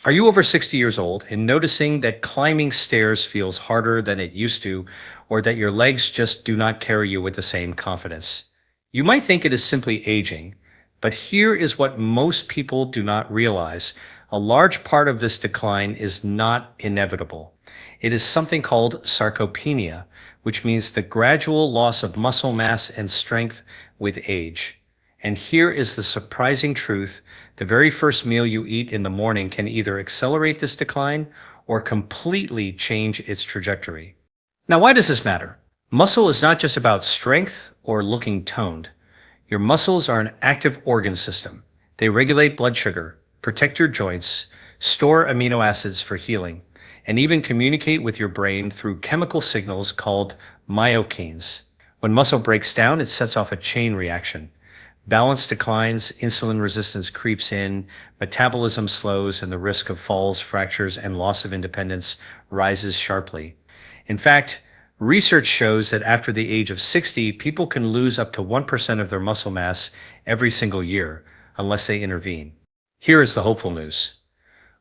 Are you over 60 years old and noticing that climbing stairs feels harder than it used to, or that your legs just do not carry you with the same confidence? You might think it is simply aging, but here is what most people do not realize. A large part of this decline is not inevitable. It is something called sarcopenia, which means the gradual loss of muscle mass and strength with age. And here is the surprising truth. The very first meal you eat in the morning can either accelerate this decline or completely change its trajectory. Now, why does this matter? Muscle is not just about strength or looking toned. Your muscles are an active organ system. They regulate blood sugar, protect your joints, store amino acids for healing, and even communicate with your brain through chemical signals called myokines. When muscle breaks down, it sets off a chain reaction. Balance declines, insulin resistance creeps in, metabolism slows, and the risk of falls, fractures, and loss of independence rises sharply. In fact, research shows that after the age of 60, people can lose up to 1% of their muscle mass every single year, unless they intervene. Here is the hopeful news.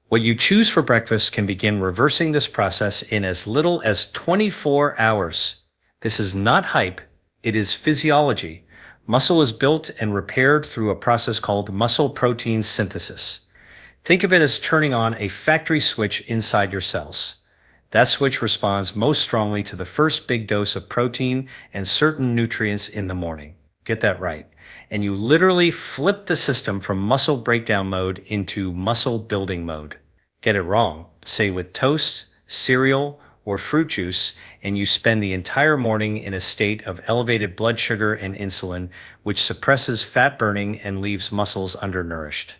What you choose for breakfast can begin reversing this process in as little as 24 hours. This is not hype, it is physiology. Muscle is built and repaired through a process called muscle protein synthesis. Think of it as turning on a factory switch inside your cells. That switch responds most strongly to the first big dose of protein and certain nutrients in the morning. Get that right. And you literally flip the system from muscle breakdown mode into muscle building mode. Get it wrong, say with toast, cereal, or fruit juice, and you spend the entire morning in a state of elevated blood sugar and insulin, which suppresses fat burning and leaves muscles undernourished.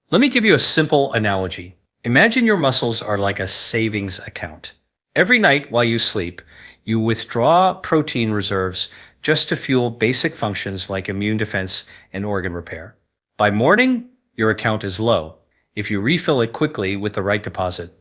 Let me give you a simple analogy. Imagine your muscles are like a savings account. Every night while you sleep, you withdraw protein reserves just to fuel basic functions like immune defense and organ repair. By morning, your account is low. If you refill it quickly with the right deposit,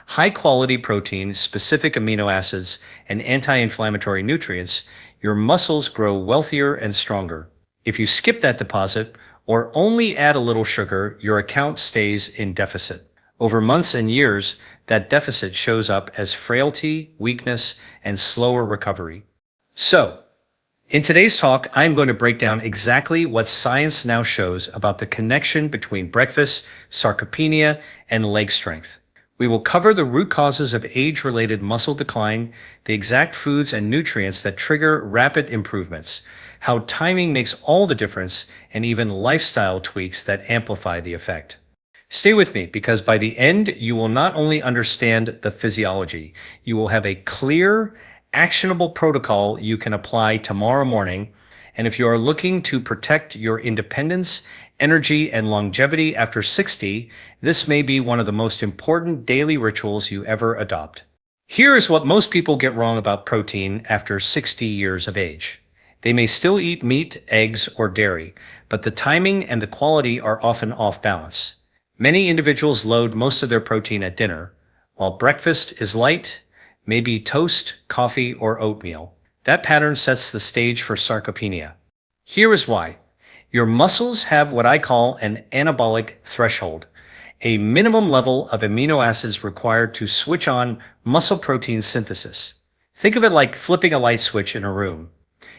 high-quality protein, specific amino acids, and anti-inflammatory nutrients, your muscles grow wealthier and stronger. If you skip that deposit or only add a little sugar, your account stays in deficit. Over months and years, that deficit shows up as frailty, weakness, and slower recovery. So, in today's talk, I'm going to break down exactly what science now shows about the connection between breakfast, sarcopenia, and leg strength. We will cover the root causes of age-related muscle decline, the exact foods and nutrients that trigger rapid improvements, how timing makes all the difference, and even lifestyle tweaks that amplify the effect. Stay with me, because by the end, you will not only understand the physiology, you will have a clear, actionable protocol you can apply tomorrow morning. And if you are looking to protect your independence, energy, and longevity after 60, this may be one of the most important daily rituals you ever adopt. Here is what most people get wrong about protein after 60 years of age. They may still eat meat, eggs, or dairy, but the timing and the quality are often off balance. Many individuals load most of their protein at dinner, while breakfast is light, maybe toast, coffee, or oatmeal. That pattern sets the stage for sarcopenia. Here is why. Your muscles have what I call an anabolic threshold, a minimum level of amino acids required to switch on muscle protein synthesis. Think of it like flipping a light switch in a room.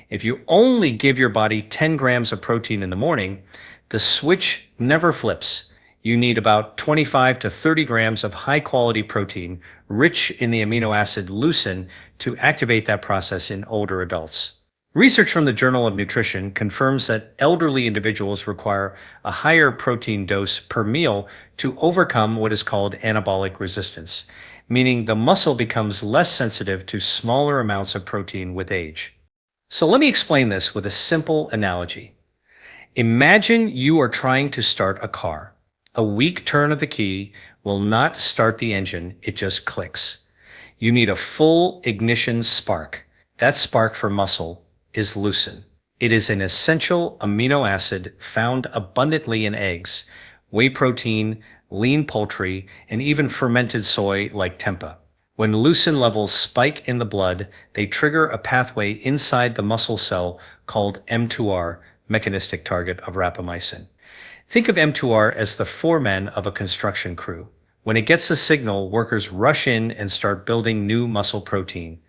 If you only give your body 10 grams of protein in the morning, the switch never flips. You need about 25 to 30 grams of high-quality protein, rich in the amino acid leucine, to activate that process in older adults. Research from the Journal of Nutrition confirms that elderly individuals require a higher protein dose per meal to overcome what is called anabolic resistance, meaning the muscle becomes less sensitive to smaller amounts of protein with age. So let me explain this with a simple analogy. Imagine you are trying to start a car. A weak turn of the key will not start the engine, it just clicks. You need a full ignition spark. That spark for muscle is leucine. It is an essential amino acid found abundantly in eggs, whey protein, lean poultry, and even fermented soy like tempeh. When leucine levels spike in the blood, they trigger a pathway inside the muscle cell called M2R, mechanistic target of rapamycin. Think of M2R as the foreman of a construction crew. When it gets the signal, workers rush in and start building new muscle protein.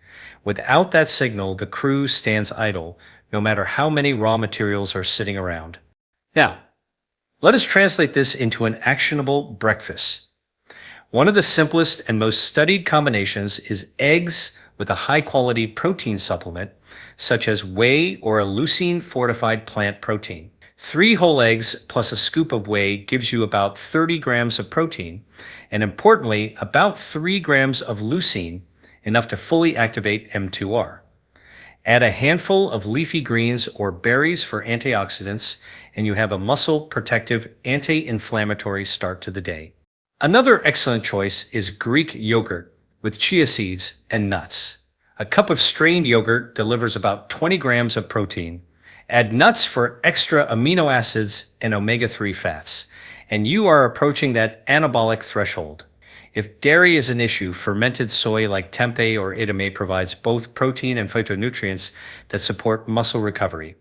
Without that signal, the crew stands idle, no matter how many raw materials are sitting around. Now, let us translate this into an actionable breakfast. One of the simplest and most studied combinations is eggs with a high-quality protein supplement, such as whey or a leucine-fortified plant protein. 3 whole eggs plus a scoop of whey gives you about 30 grams of protein, and importantly, about 3 grams of leucine, enough to fully activate M2R. Add a handful of leafy greens or berries for antioxidants, and you have a muscle-protective, anti-inflammatory start to the day. Another excellent choice is Greek yogurt with chia seeds and nuts. A cup of strained yogurt delivers about 20 grams of protein. Add nuts for extra amino acids and omega-3 fats, and you are approaching that anabolic threshold. If dairy is an issue, fermented soy like tempeh or edamame provides both protein and phytonutrients that support muscle recovery.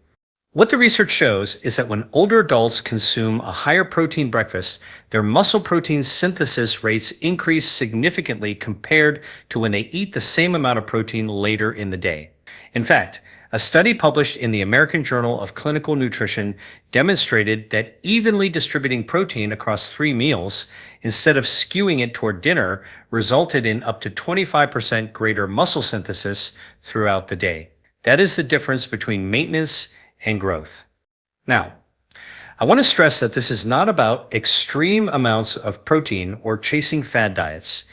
What the research shows is that when older adults consume a higher protein breakfast, their muscle protein synthesis rates increase significantly compared to when they eat the same amount of protein later in the day. In fact, a study published in the American Journal of Clinical Nutrition demonstrated that evenly distributing protein across 3 meals, instead of skewing it toward dinner, resulted in up to 25% greater muscle synthesis throughout the day. That is the difference between maintenance and growth. Now, I want to stress that this is not about extreme amounts of protein or chasing fad diets.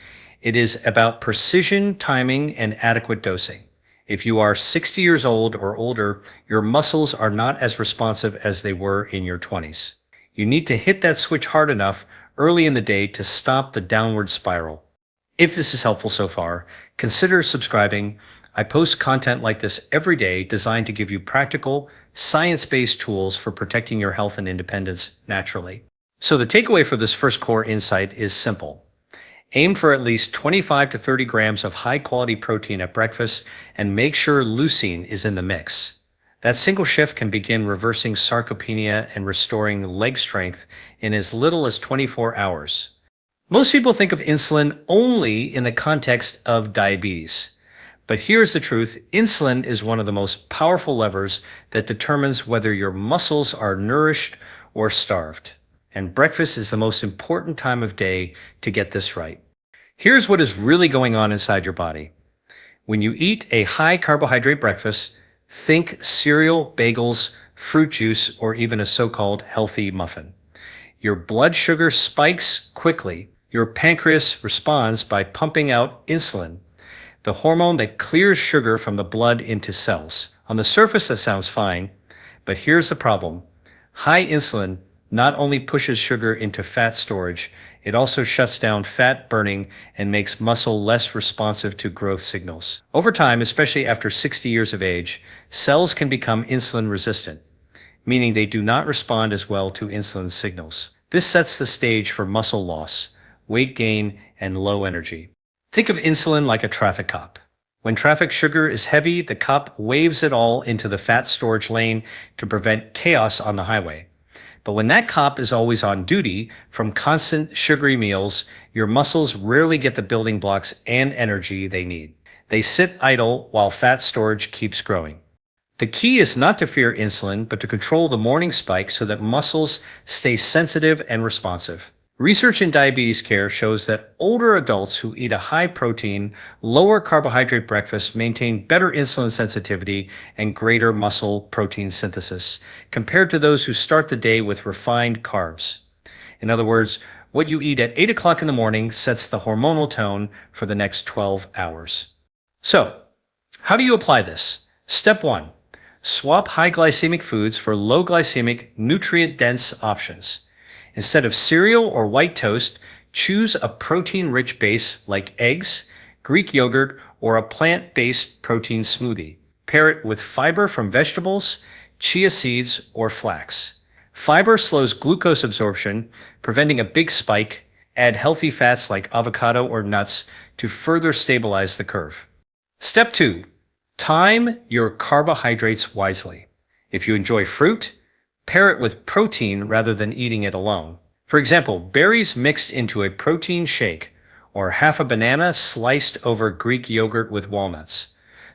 It is about precision, timing, and adequate dosing. If you are 60 years old or older, your muscles are not as responsive as they were in your 20s. You need to hit that switch hard enough early in the day to stop the downward spiral. If this is helpful so far, consider subscribing. I post content like this every day designed to give you practical, science-based tools for protecting your health and independence naturally. So the takeaway for this first core insight is simple. Aim for at least 25 to 30 grams of high-quality protein at breakfast and make sure leucine is in the mix. That single shift can begin reversing sarcopenia and restoring leg strength in as little as 24 hours. Most people think of insulin only in the context of diabetes. But here's the truth, insulin is one of the most powerful levers that determines whether your muscles are nourished or starved. And breakfast is the most important time of day to get this right. Here's what is really going on inside your body. When you eat a high carbohydrate breakfast, think cereal, bagels, fruit juice, or even a so-called healthy muffin. Your blood sugar spikes quickly. Your pancreas responds by pumping out insulin, the hormone that clears sugar from the blood into cells. On the surface, that sounds fine, but here's the problem. High insulin not only pushes sugar into fat storage, it also shuts down fat burning and makes muscle less responsive to growth signals. Over time, especially after 60 years of age, cells can become insulin resistant, meaning they do not respond as well to insulin signals. This sets the stage for muscle loss, weight gain, and low energy. Think of insulin like a traffic cop. When traffic sugar is heavy, the cop waves it all into the fat storage lane to prevent chaos on the highway. But when that cop is always on duty from constant sugary meals, your muscles rarely get the building blocks and energy they need. They sit idle while fat storage keeps growing. The key is not to fear insulin, but to control the morning spike so that muscles stay sensitive and responsive. Research in diabetes care shows that older adults who eat a high-protein, lower carbohydrate breakfast maintain better insulin sensitivity and greater muscle protein synthesis compared to those who start the day with refined carbs. In other words, what you eat at 8 o'clock in the morning sets the hormonal tone for the next 12 hours. So, how do you apply this? Step 1. Swap high glycemic foods for low glycemic, nutrient-dense options. Instead of cereal or white toast, choose a protein-rich base like eggs, Greek yogurt, or a plant-based protein smoothie. Pair it with fiber from vegetables, chia seeds, or flax. Fiber slows glucose absorption, preventing a big spike. Add healthy fats like avocado or nuts to further stabilize the curve. Step 2. Time your carbohydrates wisely. If you enjoy fruit, pair it with protein rather than eating it alone. For example, berries mixed into a protein shake, or half a banana sliced over Greek yogurt with walnuts.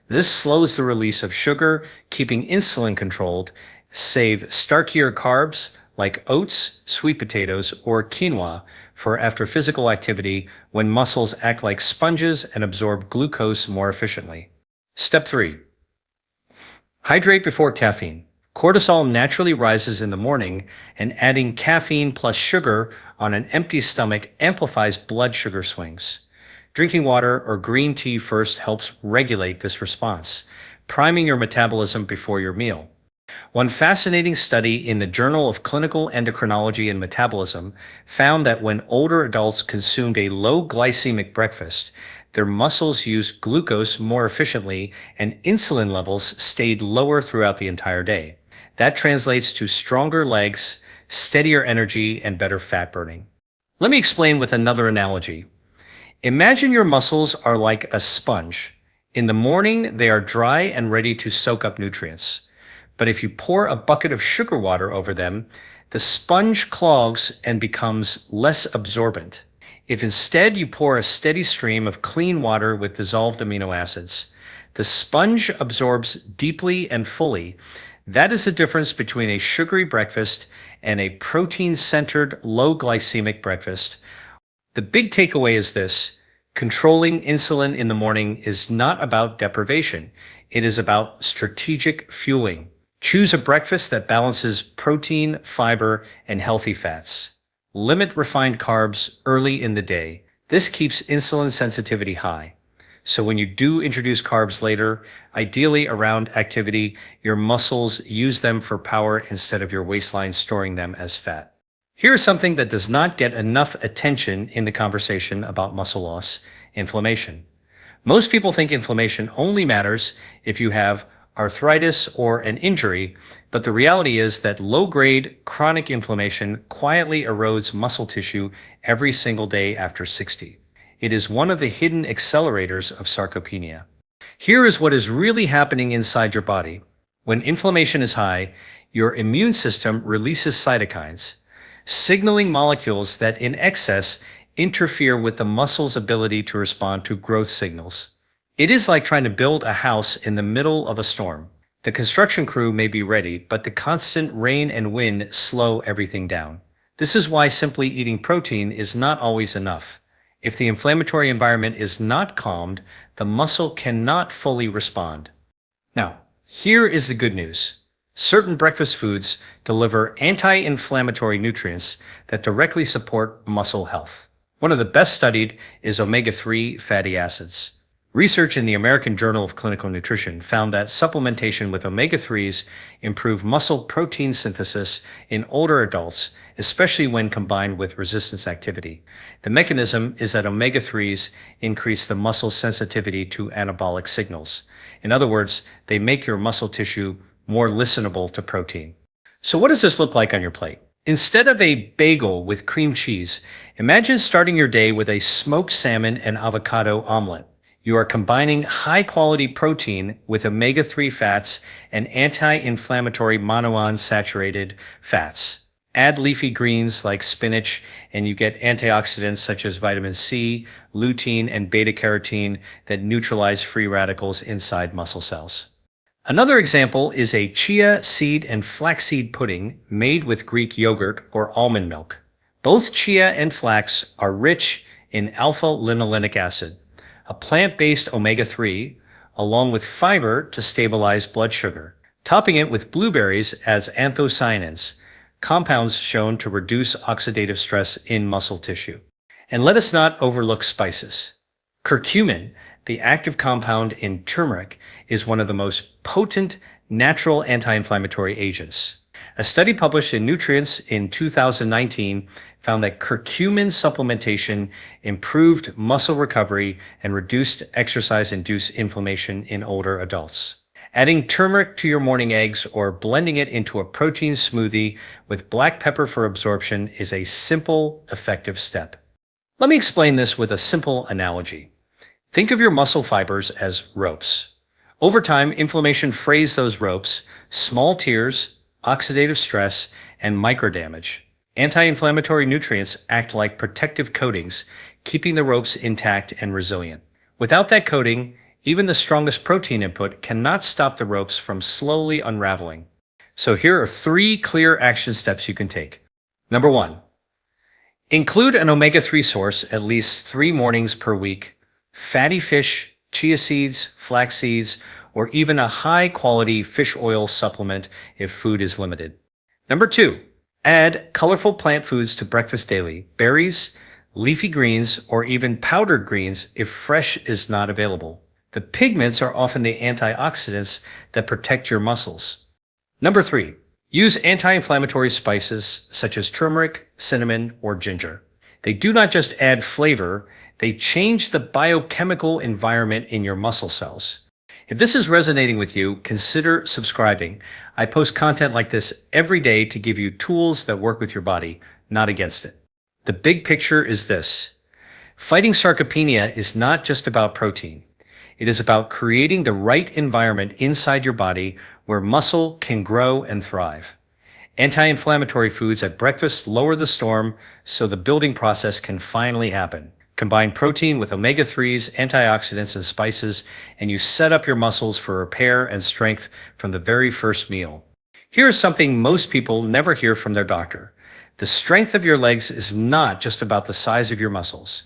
This slows the release of sugar, keeping insulin controlled. Save starkier carbs like oats, sweet potatoes, or quinoa for after physical activity when muscles act like sponges and absorb glucose more efficiently. Step 3. Hydrate before caffeine. Cortisol naturally rises in the morning, and adding caffeine plus sugar on an empty stomach amplifies blood sugar swings. Drinking water or green tea first helps regulate this response, priming your metabolism before your meal. One fascinating study in the Journal of Clinical Endocrinology and Metabolism found that when older adults consumed a low glycemic breakfast, their muscles used glucose more efficiently and insulin levels stayed lower throughout the entire day. That translates to stronger legs, steadier energy, and better fat burning. Let me explain with another analogy. Imagine your muscles are like a sponge. In the morning, they are dry and ready to soak up nutrients. But if you pour a bucket of sugar water over them, the sponge clogs and becomes less absorbent. If instead you pour a steady stream of clean water with dissolved amino acids, the sponge absorbs deeply and fully. That is the difference between a sugary breakfast and a protein-centered, low glycemic breakfast. The big takeaway is this: controlling insulin in the morning is not about deprivation. It is about strategic fueling. Choose a breakfast that balances protein, fiber, and healthy fats. Limit refined carbs early in the day. This keeps insulin sensitivity high. So when you do introduce carbs later, ideally around activity, your muscles use them for power instead of your waistline storing them as fat. Here's something that does not get enough attention in the conversation about muscle loss: inflammation. Most people think inflammation only matters if you have arthritis or an injury, but the reality is that low-grade chronic inflammation quietly erodes muscle tissue every single day after 60. It is one of the hidden accelerators of sarcopenia. Here is what is really happening inside your body. When inflammation is high, your immune system releases cytokines, signaling molecules that in excess interfere with the muscle's ability to respond to growth signals. It is like trying to build a house in the middle of a storm. The construction crew may be ready, but the constant rain and wind slow everything down. This is why simply eating protein is not always enough. If the inflammatory environment is not calmed, the muscle cannot fully respond. Now, here is the good news. Certain breakfast foods deliver anti-inflammatory nutrients that directly support muscle health. One of the best studied is omega-3 fatty acids. Research in the American Journal of Clinical Nutrition found that supplementation with omega-3s improve muscle protein synthesis in older adults, especially when combined with resistance activity. The mechanism is that omega-3s increase the muscle sensitivity to anabolic signals. In other words, they make your muscle tissue more listenable to protein. So what does this look like on your plate? Instead of a bagel with cream cheese, imagine starting your day with a smoked salmon and avocado omelet. You are combining high-quality protein with omega-3 fats and anti-inflammatory monounsaturated fats. Add leafy greens like spinach, and you get antioxidants such as vitamin C, lutein, and beta-carotene that neutralize free radicals inside muscle cells. Another example is a chia seed and flaxseed pudding made with Greek yogurt or almond milk. Both chia and flax are rich in alpha-linolenic acid, a plant-based omega-3, along with fiber to stabilize blood sugar. Topping it with blueberries adds anthocyanins, compounds shown to reduce oxidative stress in muscle tissue. And let us not overlook spices. Curcumin, the active compound in turmeric, is one of the most potent natural anti-inflammatory agents. A study published in Nutrients in 2019 found that curcumin supplementation improved muscle recovery and reduced exercise-induced inflammation in older adults. Adding turmeric to your morning eggs or blending it into a protein smoothie with black pepper for absorption is a simple, effective step. Let me explain this with a simple analogy. Think of your muscle fibers as ropes. Over time, inflammation frays those ropes, small tears, oxidative stress, and microdamage. Anti-inflammatory nutrients act like protective coatings, keeping the ropes intact and resilient. Without that coating, even the strongest protein input cannot stop the ropes from slowly unraveling. So here are 3 clear action steps you can take. Number 1, include an omega-3 source at least 3 mornings per week. Fatty fish, chia seeds, flax seeds, or even a high-quality fish oil supplement if food is limited. Number 2, add colorful plant foods to breakfast daily. Berries, leafy greens, or even powdered greens if fresh is not available. The pigments are often the antioxidants that protect your muscles. Number 3, use anti-inflammatory spices such as turmeric, cinnamon, or ginger. They do not just add flavor, they change the biochemical environment in your muscle cells. If this is resonating with you, consider subscribing. I post content like this every day to give you tools that work with your body, not against it. The big picture is this: fighting sarcopenia is not just about protein. It is about creating the right environment inside your body where muscle can grow and thrive. Anti-inflammatory foods at breakfast lower the storm so the building process can finally happen. Combine protein with omega-3s, antioxidants, and spices, and you set up your muscles for repair and strength from the very first meal. Here is something most people never hear from their doctor. The strength of your legs is not just about the size of your muscles.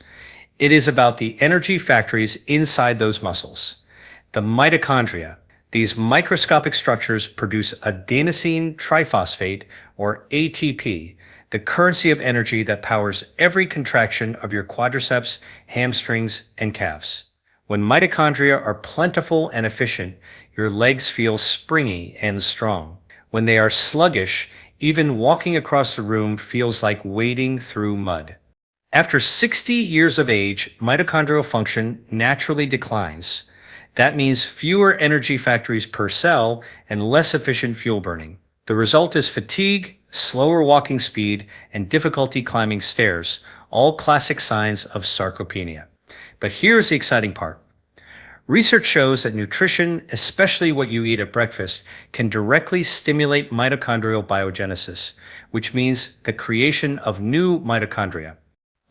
It is about the energy factories inside those muscles. The mitochondria. These microscopic structures produce adenosine triphosphate, or ATP, the currency of energy that powers every contraction of your quadriceps, hamstrings, and calves. When mitochondria are plentiful and efficient, your legs feel springy and strong. When they are sluggish, even walking across the room feels like wading through mud. After 60 years of age, mitochondrial function naturally declines. That means fewer energy factories per cell and less efficient fuel burning. The result is fatigue, slower walking speed, and difficulty climbing stairs, all classic signs of sarcopenia. But here's the exciting part. Research shows that nutrition, especially what you eat at breakfast, can directly stimulate mitochondrial biogenesis, which means the creation of new mitochondria.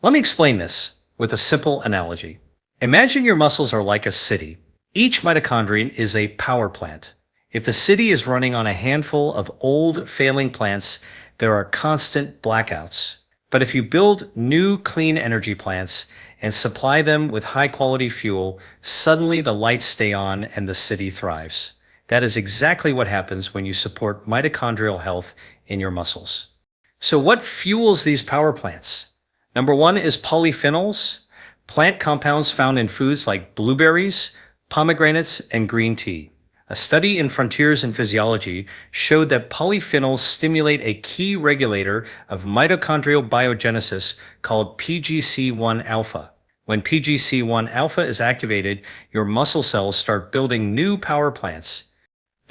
Let me explain this with a simple analogy. Imagine your muscles are like a city. Each mitochondrion is a power plant. If the city is running on a handful of old, failing plants, there are constant blackouts. But if you build new, clean energy plants and supply them with high-quality fuel, suddenly the lights stay on and the city thrives. That is exactly what happens when you support mitochondrial health in your muscles. So what fuels these power plants? Number 1 is polyphenols, plant compounds found in foods like blueberries, pomegranates, and green tea. A study in Frontiers in Physiology showed that polyphenols stimulate a key regulator of mitochondrial biogenesis called PGC1 alpha. When PGC1 alpha is activated, your muscle cells start building new power plants.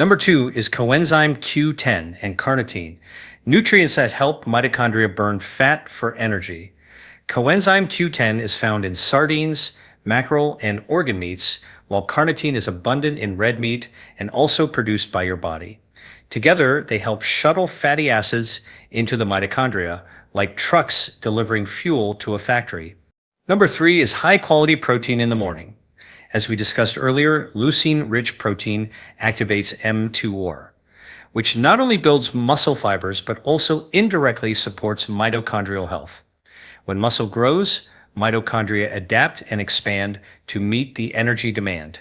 Number 2 is coenzyme Q10 and carnitine, nutrients that help mitochondria burn fat for energy. Coenzyme Q10 is found in sardines, mackerel, and organ meats, while carnitine is abundant in red meat and also produced by your body. Together, they help shuttle fatty acids into the mitochondria, like trucks delivering fuel to a factory. Number 3 is high-quality protein in the morning. As we discussed earlier, leucine-rich protein activates mTOR, which not only builds muscle fibers, but also indirectly supports mitochondrial health. When muscle grows, mitochondria adapt and expand to meet the energy demand.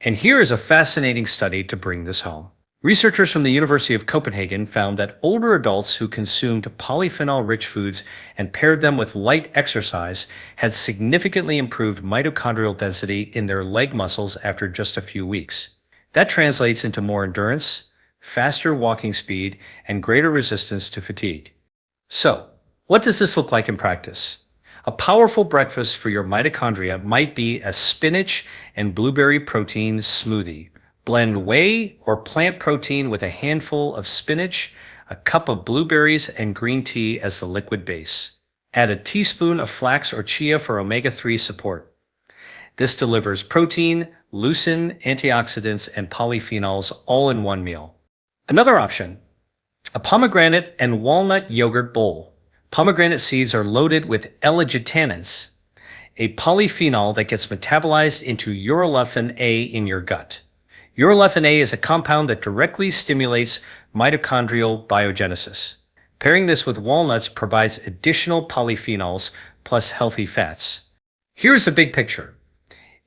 And here is a fascinating study to bring this home. Researchers from the University of Copenhagen found that older adults who consumed polyphenol-rich foods and paired them with light exercise had significantly improved mitochondrial density in their leg muscles after just a few weeks. That translates into more endurance, faster walking speed, and greater resistance to fatigue. So, what does this look like in practice? A powerful breakfast for your mitochondria might be a spinach and blueberry protein smoothie. Blend whey or plant protein with a handful of spinach, a cup of blueberries, and green tea as the liquid base. Add a teaspoon of flax or chia for omega-3 support. This delivers protein, leucine, antioxidants, and polyphenols all in one meal. Another option, a pomegranate and walnut yogurt bowl. Pomegranate seeds are loaded with L-glutamines, a polyphenol that gets metabolized into urolithin A in your gut. Urolithin A is a compound that directly stimulates mitochondrial biogenesis. Pairing this with walnuts provides additional polyphenols plus healthy fats. Here's the big picture.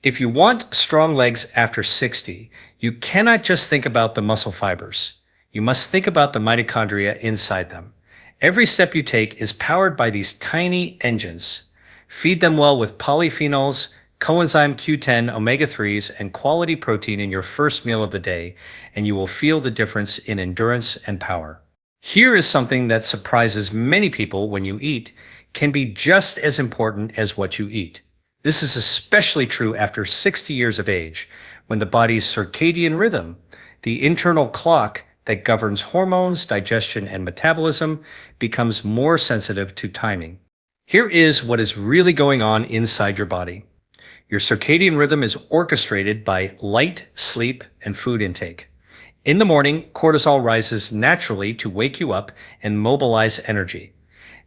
If you want strong legs after 60, you cannot just think about the muscle fibers. You must think about the mitochondria inside them. Every step you take is powered by these tiny engines. Feed them well with polyphenols, coenzyme Q10, omega-3s, and quality protein in your first meal of the day, and you will feel the difference in endurance and power. Here is something that surprises many people: when you eat can be just as important as what you eat. This is especially true after 60 years of age, when the body's circadian rhythm, the internal clock that governs hormones, digestion, and metabolism, becomes more sensitive to timing. Here is what is really going on inside your body. Your circadian rhythm is orchestrated by light, sleep, and food intake. In the morning, cortisol rises naturally to wake you up and mobilize energy.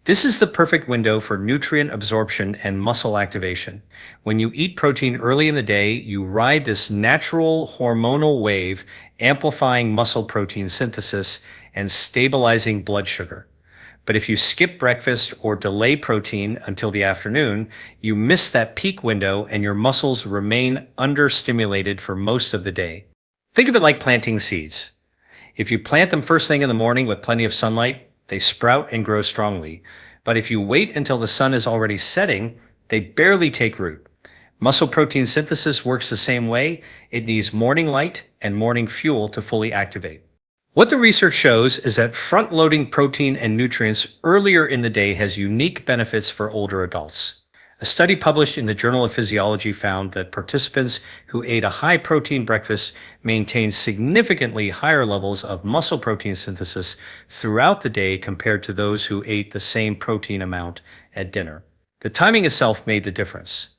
This is the perfect window for nutrient absorption and muscle activation. When you eat protein early in the day, you ride this natural hormonal wave, amplifying muscle protein synthesis and stabilizing blood sugar. But if you skip breakfast or delay protein until the afternoon, you miss that peak window and your muscles remain understimulated for most of the day. Think of it like planting seeds. If you plant them first thing in the morning with plenty of sunlight, they sprout and grow strongly. But if you wait until the sun is already setting, they barely take root. Muscle protein synthesis works the same way. It needs morning light and morning fuel to fully activate. What the research shows is that front-loading protein and nutrients earlier in the day has unique benefits for older adults. A study published in the Journal of Physiology found that participants who ate a high-protein breakfast maintained significantly higher levels of muscle protein synthesis throughout the day compared to those who ate the same protein amount at dinner. The timing itself made the difference.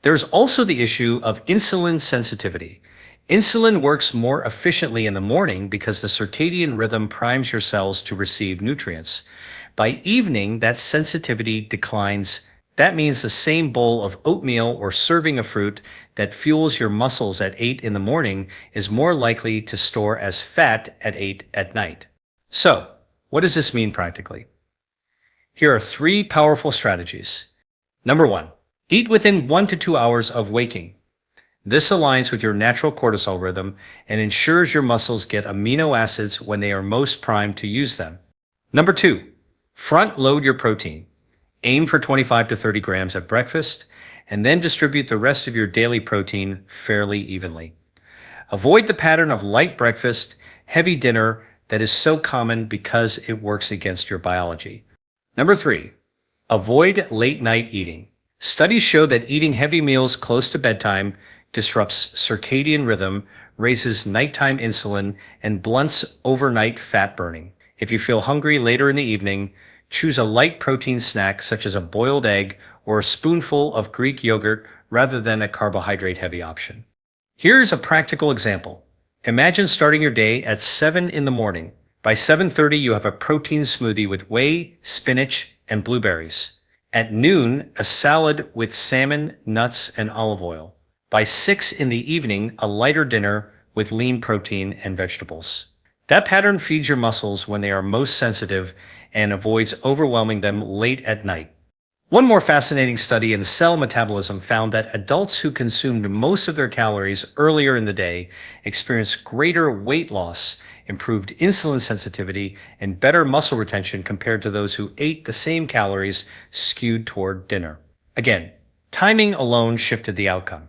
There's also the issue of insulin sensitivity. Insulin works more efficiently in the morning because the circadian rhythm primes your cells to receive nutrients. By evening, that sensitivity declines. That means the same bowl of oatmeal or serving of fruit that fuels your muscles at 8 in the morning is more likely to store as fat at 8 at night. So, what does this mean practically? Here are 3 powerful strategies. Number 1, eat within 1 to 2 hours of waking. This aligns with your natural cortisol rhythm and ensures your muscles get amino acids when they are most primed to use them. Number 2, front load your protein. Aim for 25 to 30 grams at breakfast, and then distribute the rest of your daily protein fairly evenly. Avoid the pattern of light breakfast, heavy dinner that is so common because it works against your biology. Number 3, avoid late night eating. Studies show that eating heavy meals close to bedtime disrupts circadian rhythm, raises nighttime insulin, and blunts overnight fat burning. If you feel hungry later in the evening, choose a light protein snack such as a boiled egg or a spoonful of Greek yogurt rather than a carbohydrate-heavy option. Here's a practical example. Imagine starting your day at 7 in the morning. By 7:30, you have a protein smoothie with whey, spinach, and blueberries. At noon, a salad with salmon, nuts, and olive oil. By 6 in the evening, a lighter dinner with lean protein and vegetables. That pattern feeds your muscles when they are most sensitive and avoids overwhelming them late at night. One more fascinating study in cell metabolism found that adults who consumed most of their calories earlier in the day experienced greater weight loss, improved insulin sensitivity, and better muscle retention compared to those who ate the same calories skewed toward dinner. Again, timing alone shifted the outcome.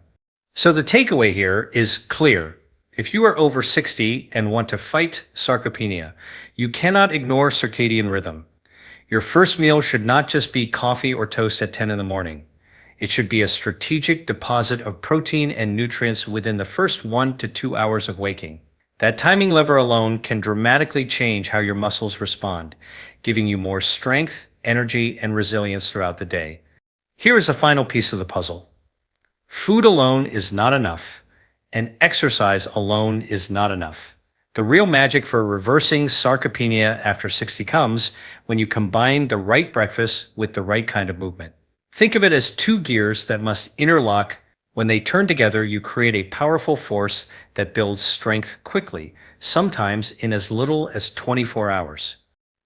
So the takeaway here is clear. If you are over 60 and want to fight sarcopenia, you cannot ignore circadian rhythm. Your first meal should not just be coffee or toast at 10 in the morning. It should be a strategic deposit of protein and nutrients within the first 1 to 2 hours of waking. That timing lever alone can dramatically change how your muscles respond, giving you more strength, energy, and resilience throughout the day. Here is the final piece of the puzzle. Food alone is not enough, and exercise alone is not enough. The real magic for reversing sarcopenia after 60 comes when you combine the right breakfast with the right kind of movement. Think of it as two gears that must interlock. When they turn together, you create a powerful force that builds strength quickly, sometimes in as little as 24 hours.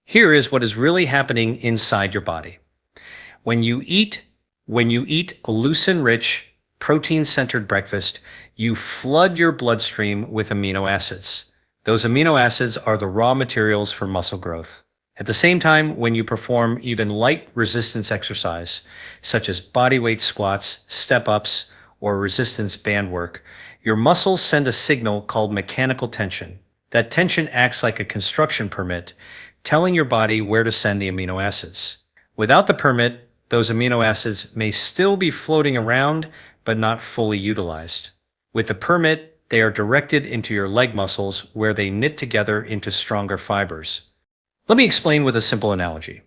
Here is what is really happening inside your body. When you eat a leucine-rich, protein-centered breakfast, you flood your bloodstream with amino acids. Those amino acids are the raw materials for muscle growth. At the same time, when you perform even light resistance exercise, such as bodyweight squats, step-ups, or resistance band work, your muscles send a signal called mechanical tension. That tension acts like a construction permit, telling your body where to send the amino acids. Without the permit, those amino acids may still be floating around, but not fully utilized. With the permit, they are directed into your leg muscles where they knit together into stronger fibers. Let me explain with a simple analogy.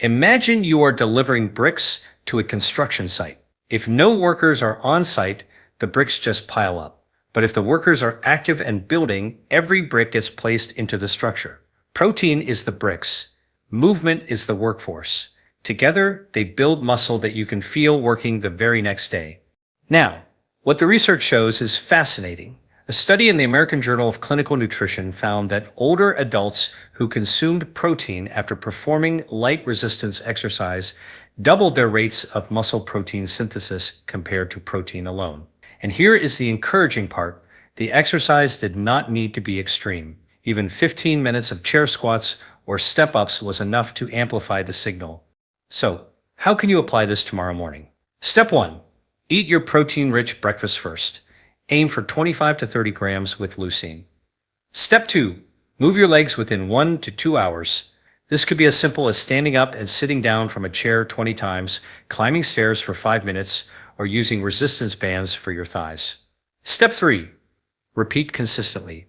Imagine you are delivering bricks to a construction site. If no workers are on site, the bricks just pile up. But if the workers are active and building, every brick gets placed into the structure. Protein is the bricks. Movement is the workforce. Together, they build muscle that you can feel working the very next day. Now, what the research shows is fascinating. A study in the American Journal of Clinical Nutrition found that older adults who consumed protein after performing light resistance exercise doubled their rates of muscle protein synthesis compared to protein alone. And here is the encouraging part. The exercise did not need to be extreme. Even 15 minutes of chair squats or step-ups was enough to amplify the signal. So, how can you apply this tomorrow morning? Step 1. Eat your protein-rich breakfast first. Aim for 25 to 30 grams with leucine. Step 2. Move your legs within 1 to 2 hours. This could be as simple as standing up and sitting down from a chair 20 times, climbing stairs for 5 minutes, or using resistance bands for your thighs. Step 3. Repeat consistently.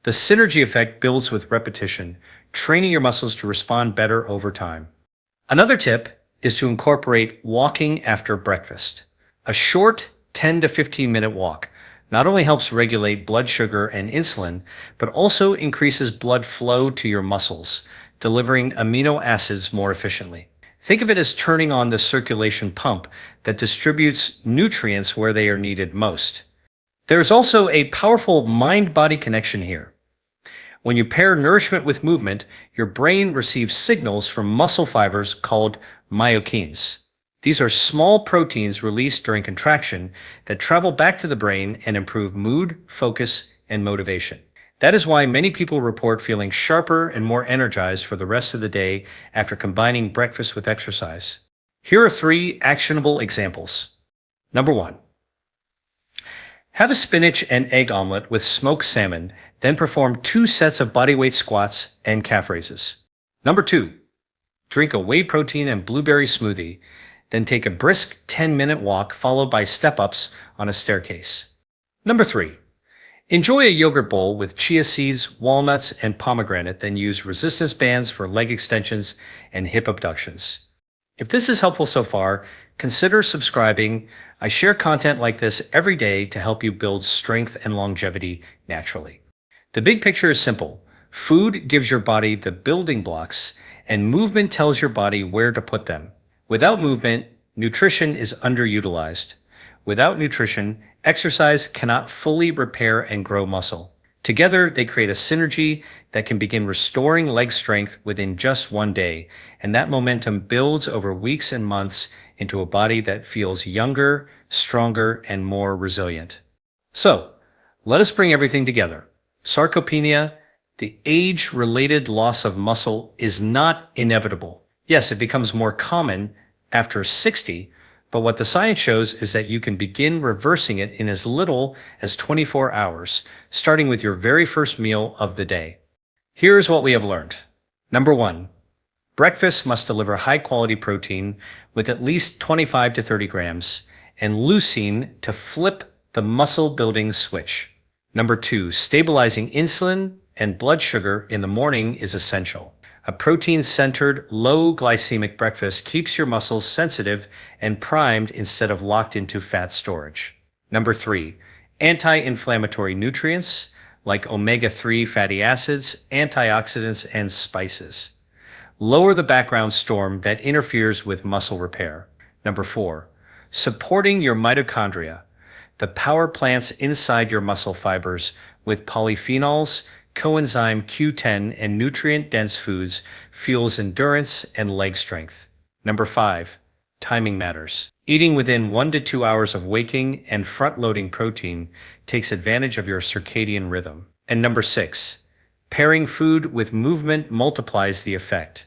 The synergy effect builds with repetition, training your muscles to respond better over time. Another tip is to incorporate walking after breakfast. A short 10 to 15 minute walk not only helps regulate blood sugar and insulin, but also increases blood flow to your muscles, delivering amino acids more efficiently. Think of it as turning on the circulation pump that distributes nutrients where they are needed most. There's also a powerful mind-body connection here. When you pair nourishment with movement, your brain receives signals from muscle fibers called myokines. These are small proteins released during contraction that travel back to the brain and improve mood, focus, and motivation. That is why many people report feeling sharper and more energized for the rest of the day after combining breakfast with exercise. Here are 3 actionable examples. Number 1. Have a spinach and egg omelet with smoked salmon, then perform 2 sets of bodyweight squats and calf raises. Number 2. Drink a whey protein and blueberry smoothie, then take a brisk 10-minute walk followed by step-ups on a staircase. Number 3. Enjoy a yogurt bowl with chia seeds, walnuts, and pomegranate, then use resistance bands for leg extensions and hip abductions. If this is helpful so far, consider subscribing. I share content like this every day to help you build strength and longevity naturally. The big picture is simple. Food gives your body the building blocks, and movement tells your body where to put them. Without movement, nutrition is underutilized. Without nutrition, exercise cannot fully repair and grow muscle. Together, they create a synergy that can begin restoring leg strength within just one day, and that momentum builds over weeks and months into a body that feels younger, stronger, and more resilient. So, let us bring everything together. Sarcopenia, the age-related loss of muscle, is not inevitable. Yes, it becomes more common after 60, but what the science shows is that you can begin reversing it in as little as 24 hours, starting with your very first meal of the day. Here's what we have learned. Number 1, breakfast must deliver high-quality protein with at least 25 to 30 grams and leucine to flip the muscle-building switch. Number 2, stabilizing insulin and blood sugar in the morning is essential. A protein-centered, low-glycemic breakfast keeps your muscles sensitive and primed instead of locked into fat storage. Number 3, anti-inflammatory nutrients, like omega-3 fatty acids, antioxidants, and spices. Lower the background storm that interferes with muscle repair. Number 4, supporting your mitochondria, the power plants inside your muscle fibers with polyphenols, coenzyme Q10, and nutrient-dense foods fuels endurance and leg strength. Number 5, timing matters. Eating within 1 to 2 hours of waking and front-loading protein takes advantage of your circadian rhythm. And number 6, pairing food with movement multiplies the effect.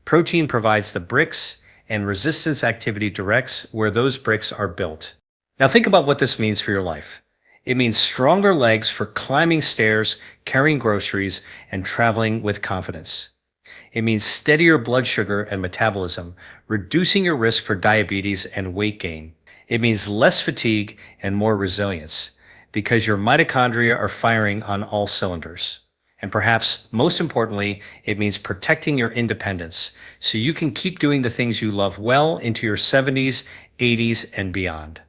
Protein provides the bricks, and resistance activity directs where those bricks are built. Now think about what this means for your life. It means stronger legs for climbing stairs, carrying groceries, and traveling with confidence. It means steadier blood sugar and metabolism, reducing your risk for diabetes and weight gain. It means less fatigue and more resilience, because your mitochondria are firing on all cylinders. And perhaps most importantly, it means protecting your independence, so you can keep doing the things you love well into your 70s, 80s, and beyond.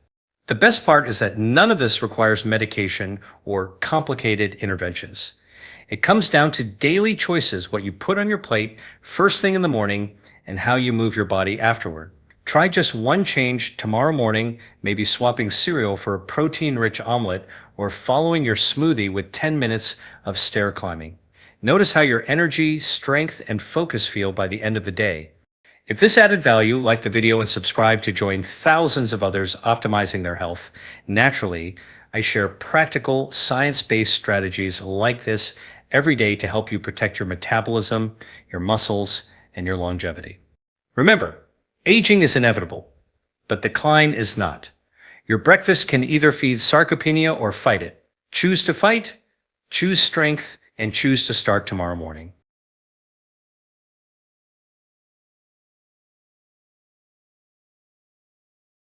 The best part is that none of this requires medication or complicated interventions. It comes down to daily choices, what you put on your plate first thing in the morning and how you move your body afterward. Try just one change tomorrow morning, maybe swapping cereal for a protein-rich omelet or following your smoothie with 10 minutes of stair climbing. Notice how your energy, strength, and focus feel by the end of the day. If this added value, like the video and subscribe to join thousands of others optimizing their health naturally. I share practical, science-based strategies like this every day to help you protect your metabolism, your muscles, and your longevity. Remember, aging is inevitable, but decline is not. Your breakfast can either feed sarcopenia or fight it. Choose to fight, choose strength, and choose to start tomorrow morning.